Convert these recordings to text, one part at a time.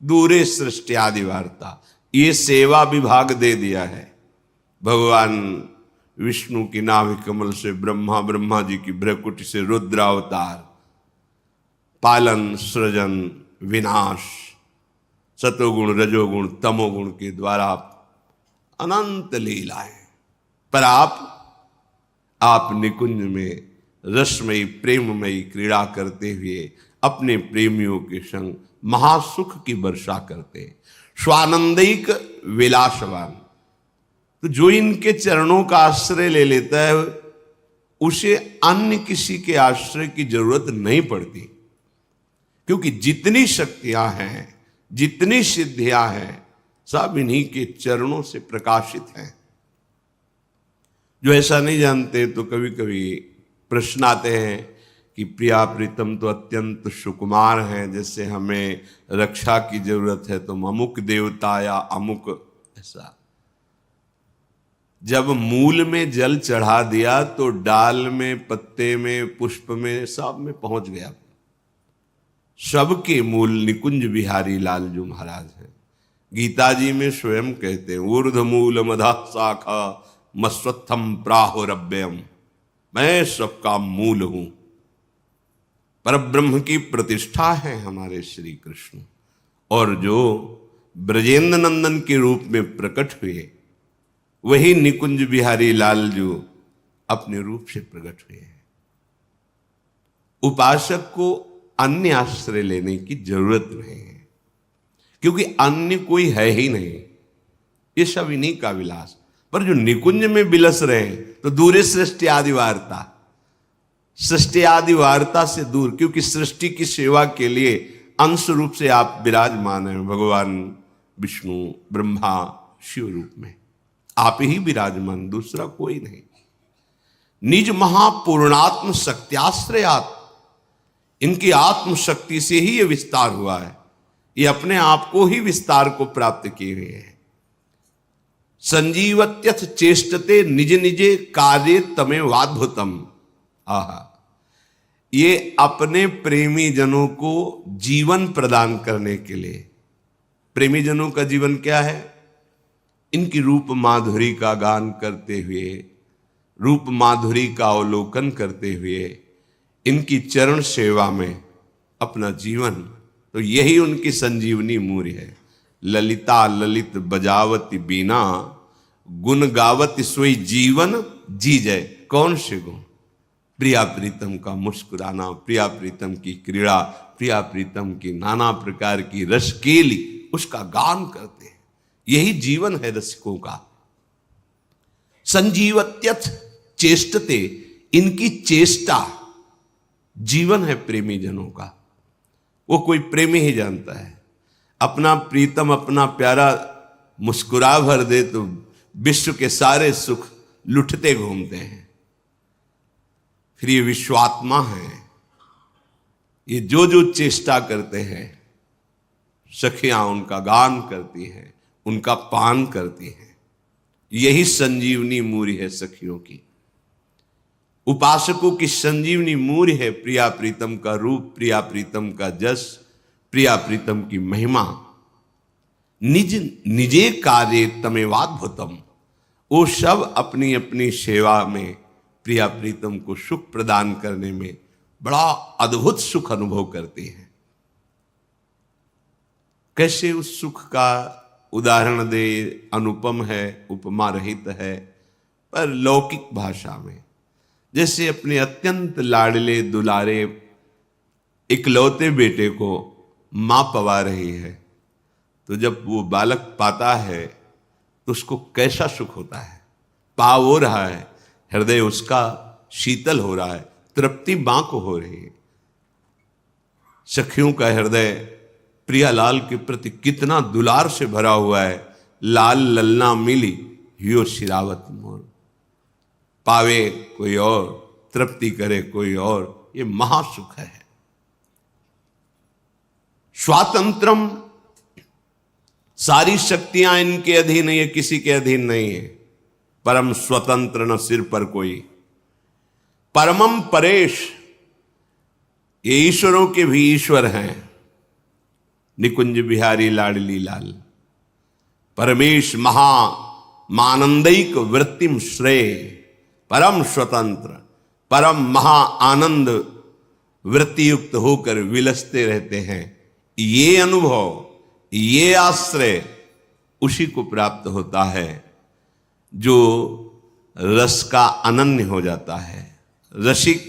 दूरे सृष्टि आदि वार्ता, ये सेवा विभाग दे दिया है। भगवान विष्णु की नाभि कमल से ब्रह्मा, ब्रह्मा जी की भ्रकुटी से रुद्रावतार, पालन, सृजन, विनाश, सतोगुण, रजोगुण, तमोगुण के द्वारा अनंत लीलाएं। पर आप निकुंज में रसमयी प्रेममयी क्रीड़ा करते हुए अपने प्रेमियों के संग महासुख की वर्षा करते, स्वानंदिक विलासवान। तो जो इनके चरणों का आश्रय ले लेता है उसे अन्य किसी के आश्रय की जरूरत नहीं पड़ती, क्योंकि जितनी शक्तियां हैं, जितनी सिद्धियां हैं, सब इन्हीं के चरणों से प्रकाशित हैं। जो ऐसा नहीं जानते तो कभी कभी प्रश्न आते हैं कि प्रिया प्रीतम तो अत्यंत सुकुमार हैं, जैसे हमें रक्षा की जरूरत है तो अमुक देवता या अमुक ऐसा। जब मूल में जल चढ़ा दिया तो डाल में, पत्ते में, पुष्प में, सब में पहुंच गया। सबके मूल निकुंज बिहारी लालजू महाराज हैं। गीता जी में स्वयं कहते हैं, ऊर्ध मूल मधा शाखा मस्वत्थम प्राहुरव्ययम, मैं सबका मूल हूं। परब्रह्म की प्रतिष्ठा है हमारे श्री कृष्ण, और जो ब्रजेंद्र नंदन के रूप में प्रकट हुए वही निकुंज बिहारी लालजू अपने रूप से प्रकट हुए हैं। उपासक को अन्य आश्रय लेने की जरूरत नहीं है, क्योंकि अन्य कोई है ही नहीं। ये सब इन्हीं का विलास। पर जो निकुंज में विलस रहे तो दूरे सृष्टि आदि वार्ता, सृष्टि आदि वार्ता से दूर, क्योंकि सृष्टि की सेवा के लिए अंश रूप से आप विराजमान हैं भगवान विष्णु, ब्रह्मा, शिव रूप में आप ही विराजमान, दूसरा कोई नहीं। निज महापूर्णात्म शक्त्याश्रयात, इनकी आत्म शक्ति से ही यह विस्तार हुआ है। ये अपने आप को ही विस्तार को प्राप्त किए हुए हैं। संजीवत्यथ चेष्टते निज निजे कार्य तमेवाद्भुतम। आहा, ये अपने प्रेमी जनों को जीवन प्रदान करने के लिए, प्रेमी जनों का जीवन क्या है? इनकी रूप माधुरी का गान करते हुए, रूप माधुरी का अवलोकन करते हुए, इनकी चरण सेवा में अपना जीवन, तो यही उनकी संजीवनी मूर्य है। ललिता ललित बजावती बीना, गुण गावती सोई जीवन जी जय। कौन से गुण? प्रिया प्रीतम का मुस्कुराना, प्रिया प्रीतम की क्रीड़ा, प्रिया प्रीतम की नाना प्रकार की रसकेली, उसका गान करते हैं। यही जीवन है रसिकों का। संजीवत्यथ चेष्टते, इनकी चेष्टा जीवन है प्रेमी जनों का। वो कोई प्रेमी ही जानता है। अपना प्रीतम, अपना प्यारा मुस्कुरा भर दे तो विश्व के सारे सुख लुटते घूमते हैं। फिर ये विश्वात्मा है, ये जो जो चेष्टा करते हैं, सखियां उनका गान करती हैं, उनका पान करती हैं। यही संजीवनी मूर्य है सखियों की। उपासकों की संजीवनी मूर्य है प्रिया प्रीतम का रूप, प्रिया प्रीतम का जस, प्रिया प्रीतम की महिमा। निज निजे कार्य तमेवाद्भुतम, वो सब अपनी अपनी सेवा में प्रिया प्रीतम को सुख प्रदान करने में बड़ा अद्भुत सुख अनुभव करते हैं। कैसे उस सुख का उदाहरण दे? अनुपम है, उपमा रहित है, पर लौकिक भाषा में। जैसे अपने अत्यंत लाडले दुलारे इकलौते बेटे को मां पवा रही है, तो जब वो बालक पाता है तो उसको कैसा सुख होता है। पा हो रहा है, हृदय उसका शीतल हो रहा है, तृप्ति मां को हो रही है। सखियों का हृदय प्रियालाल के प्रति कितना दुलार से भरा हुआ है। लाल ललना मिली हियो शिरावत मोर, पावे कोई और, तृप्ति करे कोई और, ये महासुख है। स्वातंत्रम, सारी शक्तियां इनके अधीन है, ये किसी के अधीन नहीं है। परम स्वतंत्र न सिर पर कोई। परमम परेश, ये ईश्वरों के भी ईश्वर हैं। निकुंज बिहारी लाडली लाल। परमेश महा मानंदिक वृत्तिम श्रेय, परम स्वतंत्र परम महा आनंद वृत्ति युक्त होकर विलसते रहते हैं। ये अनुभव, ये आश्रय उसी को प्राप्त होता है जो रस का अनन्य हो जाता है, रसिक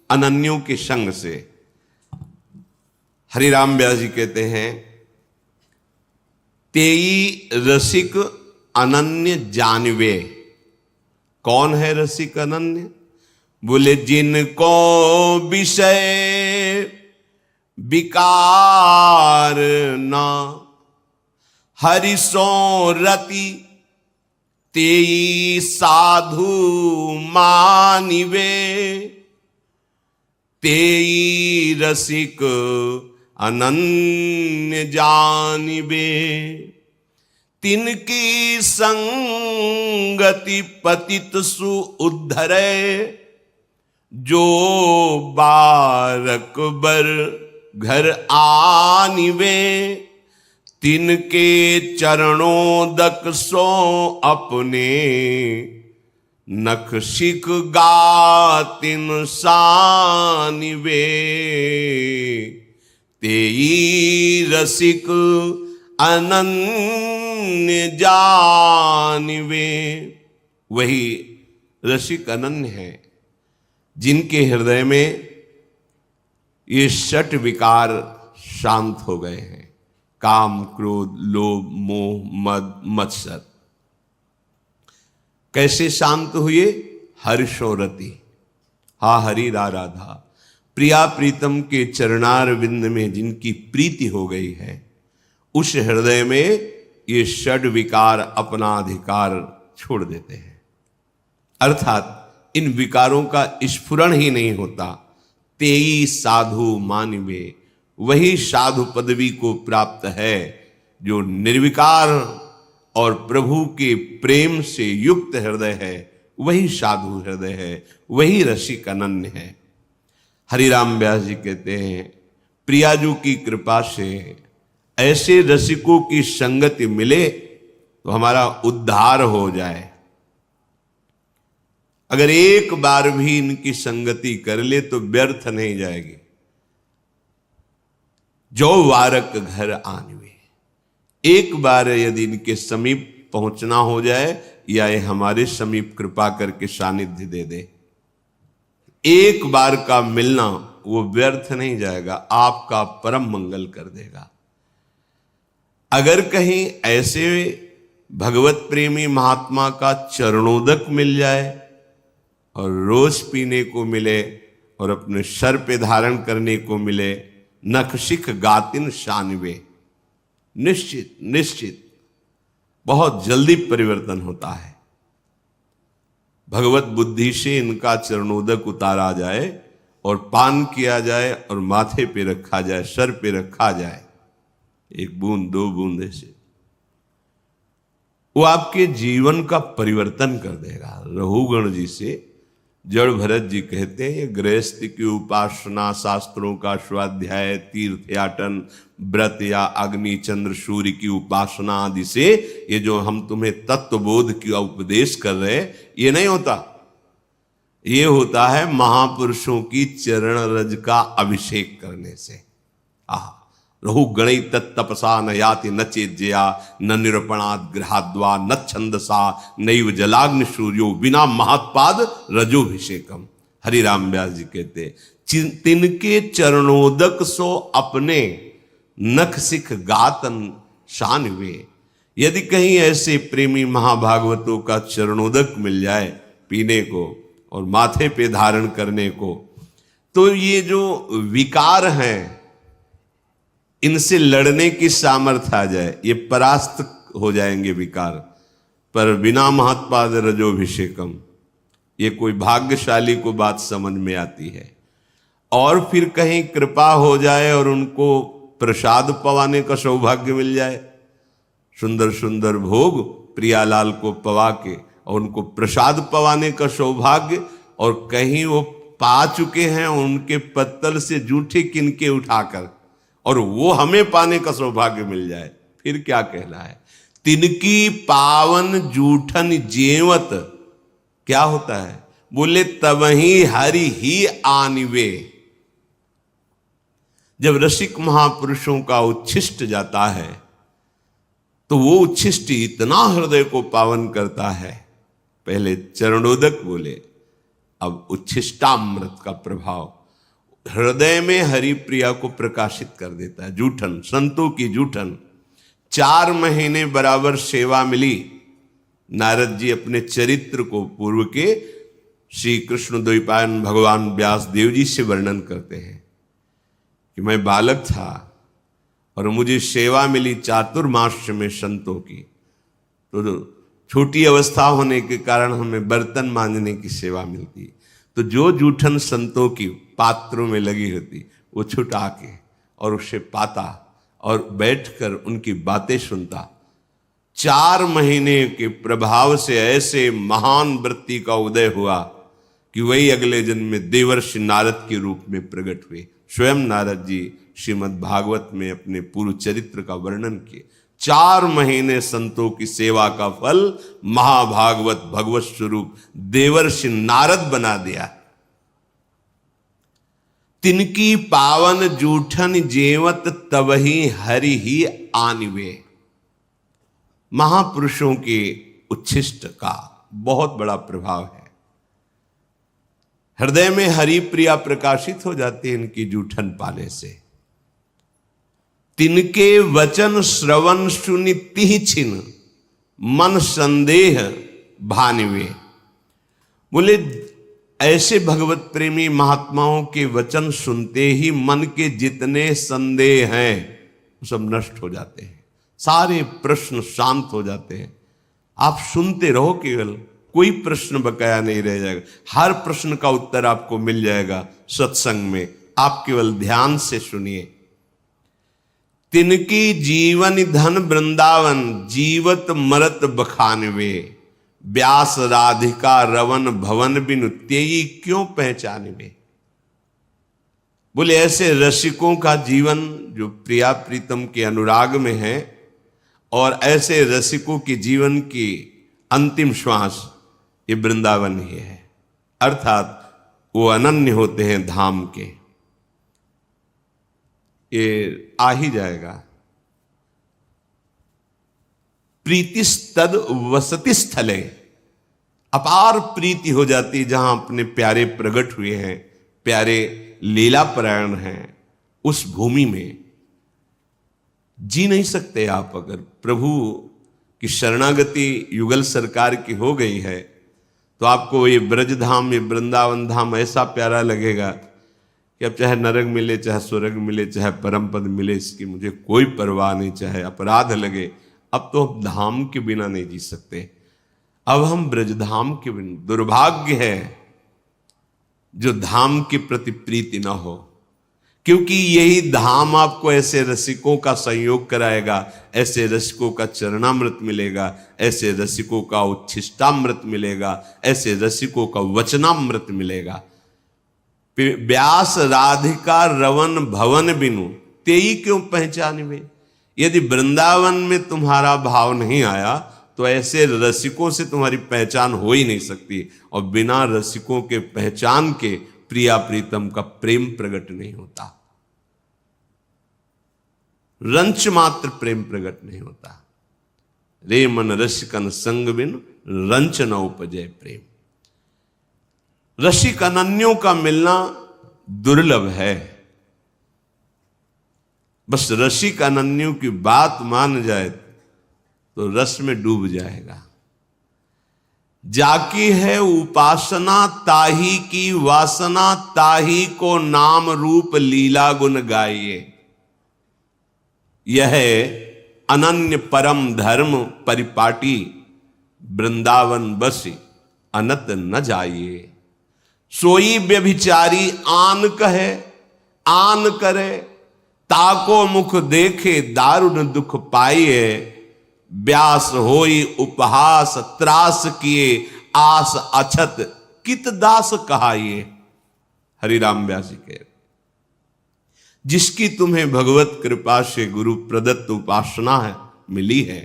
अनन्यों के संग से। हरिराम व्यास जी कहते हैं, तेई रसिक अनन्य जानवे। कौन है रसिक अनन्य? बोले जिनको विषय विकार न हरिसो रति, तेई साधु मानिवे। तेई रसिक अनन्य जानिबे। तिनकी संगति पतित सु उद्धरे, जो बारक बर घर आनिवे। तिनके चरणों दक सो अपने, नख शिख गातिन सानिवे। तेई रसिक अनन्य जानिवे। वही रसिक अनन्य है जिनके हृदय में ये षट विकार शांत हो गए हैं, काम क्रोध लोभ मोह मद मत्सर। कैसे शांत हुए? हर्षोरति, हा हरि रा राधा। प्रिया प्रीतम के चरणार विंद में जिनकी प्रीति हो गई है, उस हृदय में ये षड विकार अपना अधिकार छोड़ देते हैं। अर्थात इन विकारों का स्फुरण ही नहीं होता। तेई साधु मानिवे, वही साधु पदवी को प्राप्त है जो निर्विकार और प्रभु के प्रेम से युक्त हृदय है। वही साधु हृदय है, वही रसिक अनन्य है। हरिराम व्यास जी कहते हैं, प्रियाजू की कृपा से ऐसे रसिकों की संगति मिले तो हमारा उद्धार हो जाए। अगर एक बार भी इनकी संगति कर ले तो व्यर्थ नहीं जाएगी। जो वारक घर आनवे, एक बार यदि इनके समीप पहुंचना हो जाए या ये हमारे समीप कृपा करके सानिध्य दे दे, एक बार का मिलना वो व्यर्थ नहीं जाएगा, आपका परम मंगल कर देगा। अगर कहीं ऐसे भगवत प्रेमी महात्मा का चरणोदक मिल जाए और रोज पीने को मिले और अपने सर पे धारण करने को मिले, नखशिख गातिन शानवे, निश्चित निश्चित बहुत जल्दी परिवर्तन होता है। भगवत बुद्धि से इनका चरणोदक उतारा जाए और पान किया जाए और माथे पे रखा जाए, सर पे रखा जाए, एक बूंद दो बूंद से वो आपके जीवन का परिवर्तन कर देगा। रघुगण जी से जड़ भरत जी कहते हैं, गृहस्थ की उपासना, शास्त्रों का स्वाध्याय, तीर्थयाटन, व्रत या अग्नि चंद्र सूर्य की उपासना आदि से ये जो हम तुम्हें तत्वबोध की उपदेश कर रहे हैं, ये नहीं होता। ये होता है महापुरुषों की चरण रज का अभिषेक करने से। रघु गणै तत्तपसा न याति न चेज्जया, न निरूपणात् गृहाद्वा न छंदसा, नैव जलाग्नि सूर्यो बिना महत्पाद रजोभिषेकम। हरिराम व्यास जी कहते, तिनके चरणोदक सो अपने, नख सिख गातन शानवे। यदि कहीं ऐसे प्रेमी महाभागवतों का चरणोदक मिल जाए पीने को और माथे पे धारण करने को, तो ये जो विकार हैं इनसे लड़ने की सामर्थ्य आ जाए, ये परास्त हो जाएंगे विकार। पर बिना महत्पाद रजोभिषेकम, ये कोई भाग्यशाली को बात समझ में आती है। और फिर कहीं कृपा हो जाए और उनको प्रसाद पवाने का सौभाग्य मिल जाए, सुंदर सुंदर भोग प्रियालाल को पवा के और उनको प्रसाद पवाने का सौभाग्य, और कहीं वो पा चुके हैं उनके पत्तल से जूठे किनके उठाकर और वो हमें पाने का सौभाग्य मिल जाए, फिर क्या कहना है। तिनकी पावन जूठन जेवत, क्या होता है, बोले तवही हरि ही आनिवे। जब रसिक महापुरुषों का उच्छिष्ट जाता है तो वो उच्छिष्ट इतना हृदय को पावन करता है। पहले चरणोदक बोले, अब उच्छिष्टामृत का प्रभाव हृदय में हरि प्रिया को प्रकाशित कर देता है। जूठन, संतों की जूठन। 4 महीने बराबर सेवा मिली। नारद जी अपने चरित्र को पूर्व के श्री कृष्ण द्वैपायन भगवान व्यास देव जी से वर्णन करते हैं कि मैं बालक था और मुझे सेवा मिली चातुर्मास्य में संतों की। तो छोटी अवस्था होने के कारण हमें बर्तन मांजने की सेवा मिलती। तो जो जूठन संतों की पात्रों में लगी होती वो छुटा के और उसे पाता और बैठकर उनकी बातें सुनता। 4 महीने के प्रभाव से ऐसे महान वृत्ति का उदय हुआ कि वही अगले जन्म में देवर्षि नारद के रूप में प्रकट हुए। स्वयं नारद जी श्रीमद् भागवत में अपने पूर्व चरित्र का वर्णन किए। 4 महीने संतों की सेवा का फल महाभागवत भगवत स्वरूप देवर्षि नारद बना दिया। तिनकी पावन जूठन जेवत तवही हरि ही आनिवे। महापुरुषों के उच्छिष्ट का बहुत बड़ा प्रभाव है। हृदय में हरि प्रिया प्रकाशित हो जाती है इनकी जूठन पाने से। तिनके वचन श्रवण सुनि तिहि छिन मन संदेह भानिवे। बोले ऐसे भगवत प्रेमी महात्माओं के वचन सुनते ही मन के जितने संदेह हैं वो सब नष्ट हो जाते हैं। सारे प्रश्न शांत हो जाते हैं। आप सुनते रहो, केवल कोई प्रश्न बकाया नहीं रह जाएगा। हर प्रश्न का उत्तर आपको मिल जाएगा सत्संग में। आप केवल ध्यान से सुनिए। तिनकी जीवन धन वृंदावन जीवत मरत बखानवे। व्यास राधिका रवन भवन बिनु तेई क्यों पहचानवे। बोले ऐसे रसिकों का जीवन जो प्रिया प्रीतम के अनुराग में है, और ऐसे रसिकों के जीवन की अंतिम श्वास ये वृंदावन ही है। अर्थात वो अनन्य होते हैं धाम के। ये आ ही जाएगा। प्रीतिस्तद वसति स्थले, अपार प्रीति हो जाती जहां अपने प्यारे प्रकट हुए हैं, प्यारे लीला परायण हैं, उस भूमि में जी नहीं सकते आप। अगर प्रभु की शरणागति युगल सरकार की हो गई है तो आपको ये ब्रज धाम, ये वृंदावन धाम ऐसा प्यारा लगेगा कि अब चाहे नरक मिले, चाहे स्वर्ग मिले, चाहे परम पद मिले, इसकी मुझे कोई परवाह नहीं। चाहे अपराध लगे, अब तो हम धाम के बिना नहीं जी सकते। अब हम ब्रजधाम के बिना, दुर्भाग्य है जो धाम के प्रति प्रीति ना हो, क्योंकि यही धाम आपको ऐसे रसिकों का संयोग कराएगा, ऐसे रसिकों का चरणामृत मिलेगा, ऐसे रसिकों का उच्छिष्टामृत मिलेगा, ऐसे रसिकों का वचनामृत मिलेगा। व्यास राधिका रवन भवन बिनु तेई क्यों पहचानवे। यदि वृंदावन में तुम्हारा भाव नहीं आया तो ऐसे रसिकों से तुम्हारी पहचान हो ही नहीं सकती, और बिना रसिकों के पहचान के प्रिया प्रीतम का प्रेम प्रकट नहीं होता। रंच मात्र प्रेम प्रकट नहीं होता। रे मन रसिकन संग बिन रंच न उपजय प्रेम। रसिक अनन्यों का मिलना दुर्लभ है। बस रसिक अनन्यों की बात मान जाए तो रस में डूब जाएगा। जाकी है उपासना ताही की वासना, ताही को नाम रूप लीला गुण गाइए। यह अनन्य परम धर्म परिपाटी, वृंदावन बसी अनत न जाइए। सोई व्यभिचारी आन कहे आन करे, ताको मुख देखे दारुण दुख पाइए। व्यास होई उपहास त्रास किए, आस अछत कित दास कहाइए। हरिराम व्यासी के जिसकी तुम्हें भगवत कृपा से गुरु प्रदत्त उपासना है मिली है,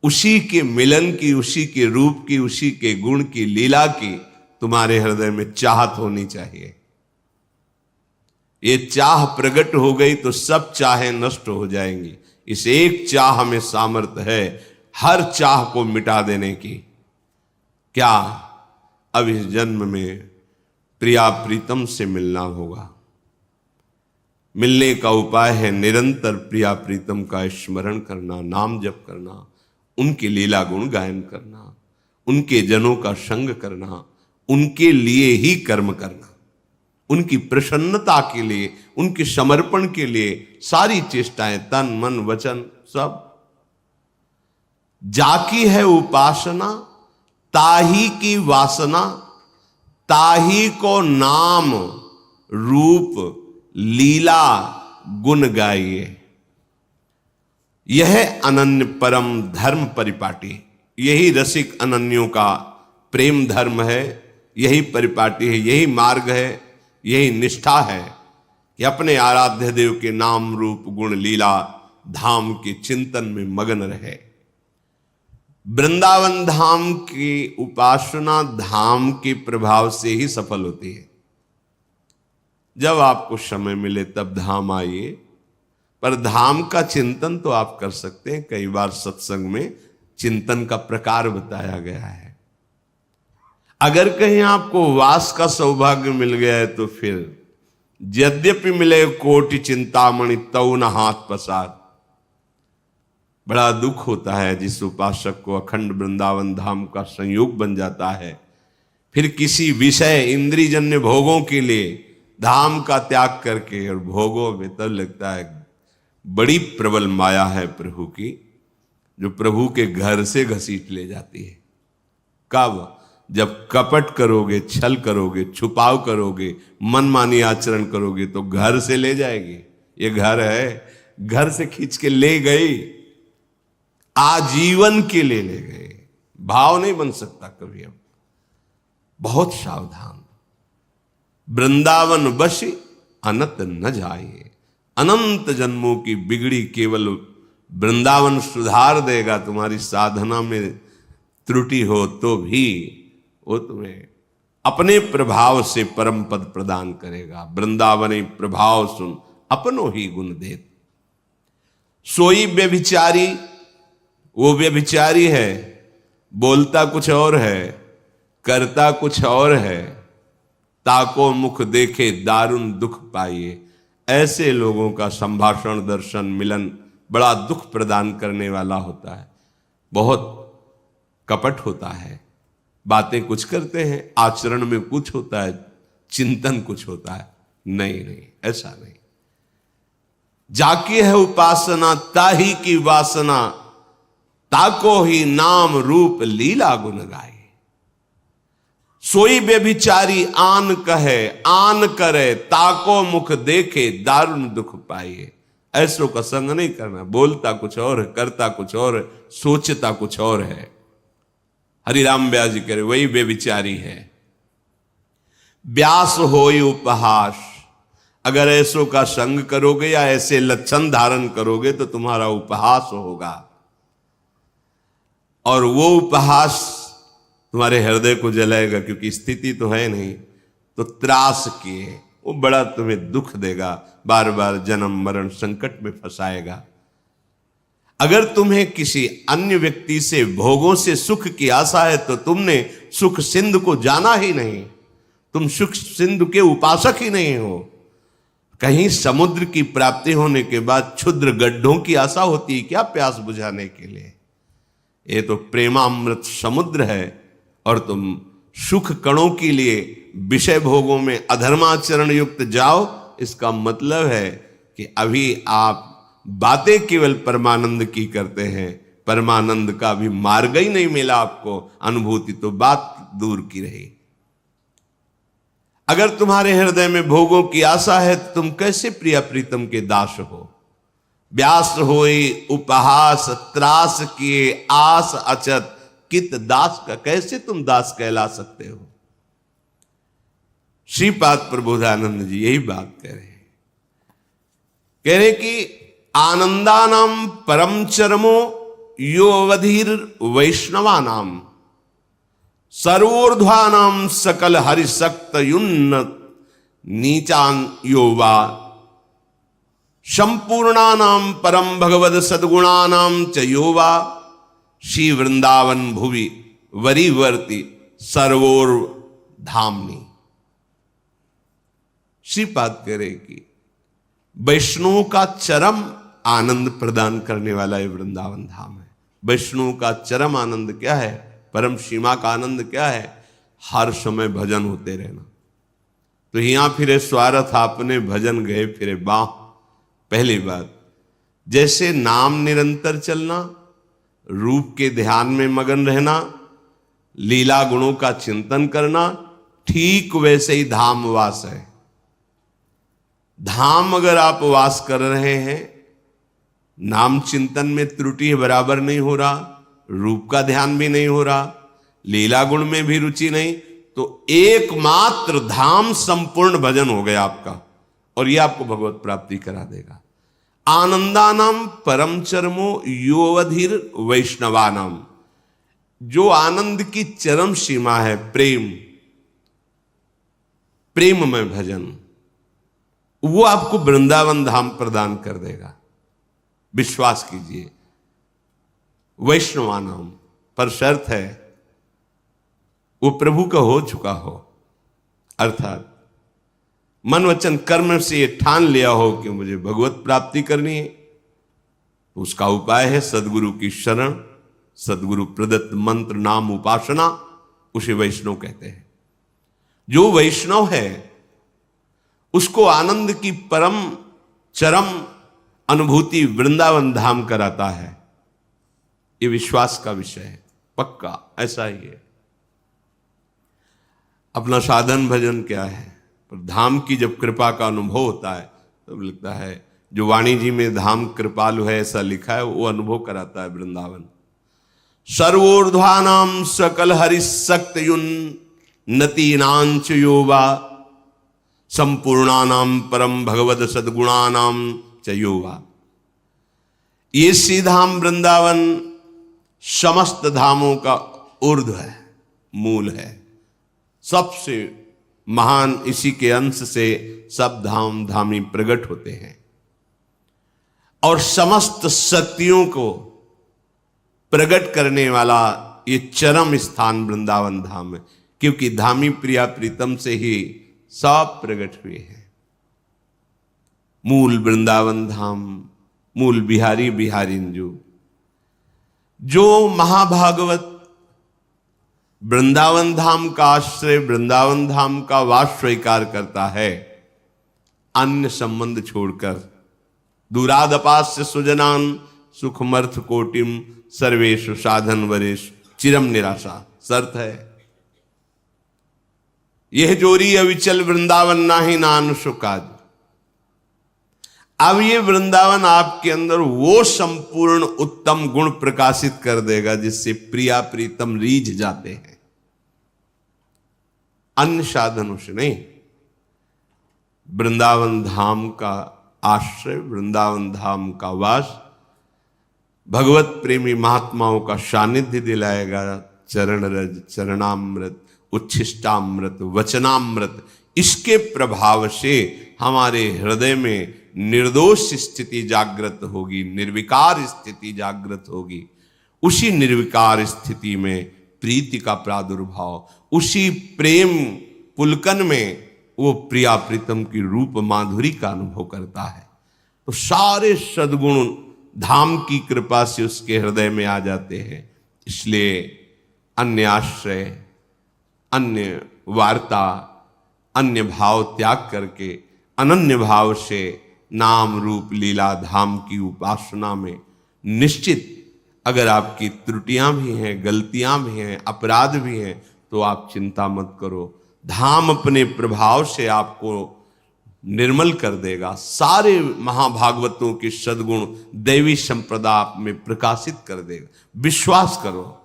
उसी के मिलन की, उसी के रूप की, उसी के गुण की, लीला की तुम्हारे हृदय में चाहत होनी चाहिए। ये चाह प्रकट हो गई तो सब चाहें नष्ट हो जाएंगी। इस एक चाह में सामर्थ्य है हर चाह को मिटा देने की। क्या? अब इस जन्म में प्रिया प्रीतम से मिलना होगा। मिलने का उपाय है निरंतर प्रिया प्रीतम का स्मरण करना, नाम जप करना, उनके लीला गुण गायन करना, उनके जनों का संग करना, उनके लिए ही कर्म करना, उनकी प्रसन्नता के लिए, उनके समर्पण के लिए सारी चेष्टाएं, तन मन वचन सब। जाकी है उपासना ताही की वासना, ताही को नाम रूप लीला गुण गाइए। यह अनन्य परम धर्म परिपाटी, यही रसिक अनन्यों का प्रेम धर्म है, यही परिपाटी है, यही मार्ग है, यही निष्ठा है कि अपने आराध्य देव के नाम रूप गुण लीला धाम के चिंतन में मगन रहे। वृंदावन धाम की उपासना धाम के प्रभाव से ही सफल होती है। जब आपको समय मिले तब धाम आइए, पर धाम का चिंतन तो आप कर सकते हैं। कई बार सत्संग में चिंतन का प्रकार बताया गया है। अगर कहीं आपको वास का सौभाग्य मिल गया है तो फिर यद्यपि मिले कोटि चिंतामणि तऊ न हाथ पसार। बड़ा दुख होता है जिस उपासक को अखंड वृंदावन धाम का संयोग बन जाता है, फिर किसी विषय इंद्रियजन्य भोगों के लिए धाम का त्याग करके, और भोगों में तब लगता है बड़ी प्रबल माया है प्रभु की, जो प्रभु के घर से घसीट ले जाती है। कब? जब कपट करोगे, छल करोगे, छुपाव करोगे, मनमानी आचरण करोगे तो घर से ले जाएगी। ये घर है, घर से खींच के ले गई, आजीवन के लिए ले गए। भाव नहीं बन सकता कभी। अब बहुत सावधान। वृंदावन बसी अनंत न जाइए। अनंत जन्मों की बिगड़ी केवल वृंदावन सुधार देगा। तुम्हारी साधना में त्रुटि हो तो भी वो तुम्हें अपने प्रभाव से परम पद प्रदान करेगा। वृंदावनी प्रभाव सुन अपनो ही गुण देत। सोई व्यभिचारी, वो व्यभिचारी है, बोलता कुछ और है, करता कुछ और है। ताको मुख देखे दारुण दुख पाइए। ऐसे लोगों का संभाषण, दर्शन, मिलन बड़ा दुख प्रदान करने वाला होता है। बहुत कपट होता है, बातें कुछ करते हैं, आचरण में कुछ होता है, चिंतन कुछ होता है। नहीं नहीं, ऐसा नहीं। जाकी है उपासना ताही की वासना, ताको ही नाम रूप लीला गुण गाए। सोई व्यभिचारी आन कहे आन करे, ताको मुख देखे दारुण दुख पाइए। ऐसों का संग नहीं करना। बोलता कुछ और है, करता कुछ और है, सोचता कुछ और है। हरिराम व्यास जी कह रहे वही व्यभिचारी है। व्यास होई उपहास, अगर ऐसों का संग करोगे या ऐसे लक्षण धारण करोगे तो तुम्हारा उपहास होगा, और वो उपहास तुम्हारे हृदय को जलाएगा, क्योंकि स्थिति तो है नहीं। तो त्रास किए, वो बड़ा तुम्हें दुख देगा, बार बार जन्म मरण संकट में फंसाएगा। अगर तुम्हें किसी अन्य व्यक्ति से भोगों से सुख की आशा है तो तुमने सुख सिंधु को जाना ही नहीं, तुम सुख सिंधु के उपासक ही नहीं हो। कहीं समुद्र की प्राप्ति होने के बाद क्षुद्र गड्ढों की आशा होती है क्या प्यास बुझाने के लिए? ये तो प्रेमामृत समुद्र है, और तुम सुख कणों के लिए विषय भोगों में अधर्माचरण युक्त जाओ। इसका मतलब है कि अभी आप बातें केवल परमानंद की करते हैं, परमानंद का भी मार्ग ही नहीं मिला आपको। अनुभूति तो बात दूर की रही। अगर तुम्हारे हृदय में भोगों की आशा है तो तुम कैसे प्रिया प्रीतम के दास हो? व्यास होई उपहास त्रास किए आस अचत, कित दास का कैसे तुम दास कहला सकते हो? श्रीपाद प्रबोधानंद जी यही बात कह रहे हैं। कह रहे कि आनंदानाम परम चरमो यो अवधीर वैष्णवानाम सर्वोर्ध्वानाम सकल हरिशक्त युन्नत नीचान योवा संपूर्णानाम परम भगवद सद्गुणानाम च योवा श्री वृंदावन भुवि वरीवर्ति सर्वोर धामनी। श्रीपाद कह रहे कि वैष्णव का चरम आनंद प्रदान करने वाला ये वृंदावन धाम है। वैष्णव का चरम आनंद क्या है, परम सीमा का आनंद क्या है? हर समय भजन होते रहना। तो यहां फिरे स्वार्थ आपने भजन गए फिरे बाह। पहली बात, जैसे नाम निरंतर चलना, रूप के ध्यान में मगन रहना, लीला गुणों का चिंतन करना, ठीक वैसे ही धाम वास है। धाम अगर आप वास कर रहे हैं, नाम चिंतन में त्रुटि बराबर नहीं हो रहा, रूप का ध्यान भी नहीं हो रहा, लीला गुण में भी रुचि नहीं, तो एकमात्र धाम संपूर्ण भजन हो गया आपका, और यह आपको भगवत प्राप्ति करा देगा। आनंदानाम परम चरमो योवधीर वैष्णवानाम, जो आनंद की चरम सीमा है प्रेम, प्रेम में भजन, वो आपको वृंदावन धाम प्रदान कर देगा। विश्वास कीजिए। वैष्णवानाम पर शर्त है वो प्रभु का हो चुका हो, अर्थात मन वचन कर्म से ये ठान लिया हो कि मुझे भगवत प्राप्ति करनी है। उसका उपाय है सदगुरु की शरण, सदगुरु प्रदत्त मंत्र नाम उपासना, उसे वैष्णव कहते हैं। जो वैष्णव है उसको आनंद की परम चरम अनुभूति वृंदावन धाम कराता है। ये विश्वास का विषय है, पक्का ऐसा ही है। अपना साधन भजन क्या है, पर धाम की जब कृपा का अनुभव होता है तब लगता है, जो वाणी जी में धाम कृपालु है ऐसा लिखा है, वो अनुभव कराता है वृंदावन। सर्वोर्ध्वानाम सकल हरिशक्त नतीनांच योवा संपूर्णानाम परम भगवद सद्गुणानाम च योवा। ये श्री धाम वृंदावन समस्त धामों का ऊर्ध्व है, मूल है, सबसे महान, इसी के अंश से सब धाम धामी प्रकट होते हैं। और समस्त शक्तियों को प्रकट करने वाला ये चरम स्थान वृंदावन धाम है, क्योंकि धामी प्रिया प्रीतम से ही सब प्रकट हुए हैं। मूल वृंदावन धाम, मूल बिहारी बिहारिंजू। जो महाभागवत वृंदावन धाम का आश्रय, वृंदावन धाम का वास स्वीकार करता है, अन्य संबंध छोड़कर दूरादपास्य सुजनान सुखमर्थ कोटिम सर्वेशु साधन वरेश चिरम निराशा, शर्त है। यह जोरी अविचल वृंदावन नाही नान सुकाज। अब ये वृंदावन आपके अंदर वो संपूर्ण उत्तम गुण प्रकाशित कर देगा जिससे प्रिया प्रीतम रीझ जाते हैं, अन्य साधनों से नहीं। वृंदावन धाम का आश्रय, वृंदावन धाम का वास भगवत प्रेमी महात्माओं का सानिध्य दिलाएगा। चरण रज, चरणामृत, उच्छिष्टामृत, वचनामृत, इसके प्रभाव से हमारे हृदय में निर्दोष स्थिति जागृत होगी, निर्विकार स्थिति जागृत होगी। उसी निर्विकार स्थिति में प्रीति का प्रादुर्भाव, उसी प्रेम पुलकन में वो प्रिया प्रीतम की रूप माधुरी का अनुभव करता है। तो सारे सद्गुण धाम की कृपा से उसके हृदय में आ जाते हैं। इसलिए अन्य आश्रय, अन्य वार्ता, अन्य भाव त्याग करके अनन्य भाव से नाम रूप लीला धाम की उपासना में निश्चित, अगर आपकी त्रुटियां भी हैं, गलतियां भी हैं, अपराध भी हैं, तो आप चिंता मत करो। धाम अपने प्रभाव से आपको निर्मल कर देगा। सारे महाभागवतों के सद्गुण दैवी संप्रदा आप में प्रकाशित कर देगा। विश्वास करो,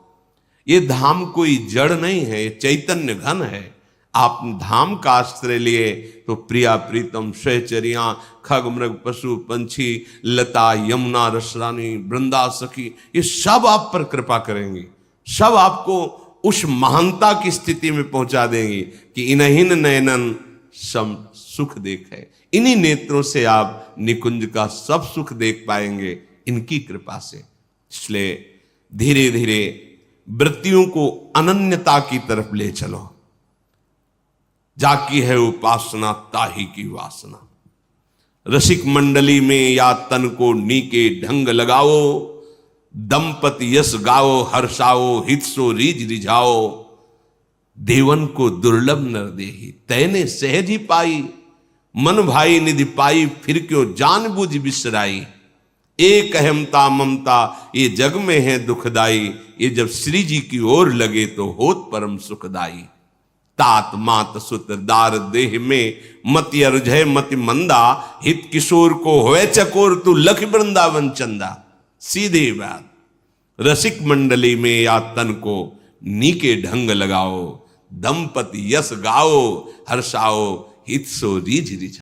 ये धाम कोई जड़ नहीं है, ये चैतन्य घन है। आप धाम का आश्रय लिए तो प्रिया प्रीतम सहचरियां खग मृग पशु पंछी लता यमुना रसरानी वृंदा सखी ये सब आप पर कृपा करेंगी, सब आपको उस महानता की स्थिति में पहुंचा देंगी कि इन्हीं नयनन सम सुख देखे। इन्हीं नेत्रों से आप निकुंज का सब सुख देख पाएंगे इनकी कृपा से। इसलिए धीरे धीरे वृत्तियों को अनन्यता की तरफ ले चलो। जाकी है उपासना ताही की वासना। रसिक मंडली में या तन को नीके ढंग लगाओ, दंपति यश गाओ हर्षाओ हित सो रीज रिझाओ। देवन को दुर्लभ नर देही तैने सहज ही पाई, मन भाई निधि पाई फिर क्यों जान बुझ बिसराई। एक अहमता ममता ये जग में है दुखदाई, ये जब श्री जी की ओर लगे तो होत परम सुखदाई। तात मात सुत दार देह में मति अर्जय मति मंदा, हित किशोर को होए चकोर तू लख वृंदावन चंदा। सीधी बात, रसिक मंडली में या तन को नीके ढंग लगाओ, दंपति यश गाओ हर्षाओ हित सो रीझ रिझाओ।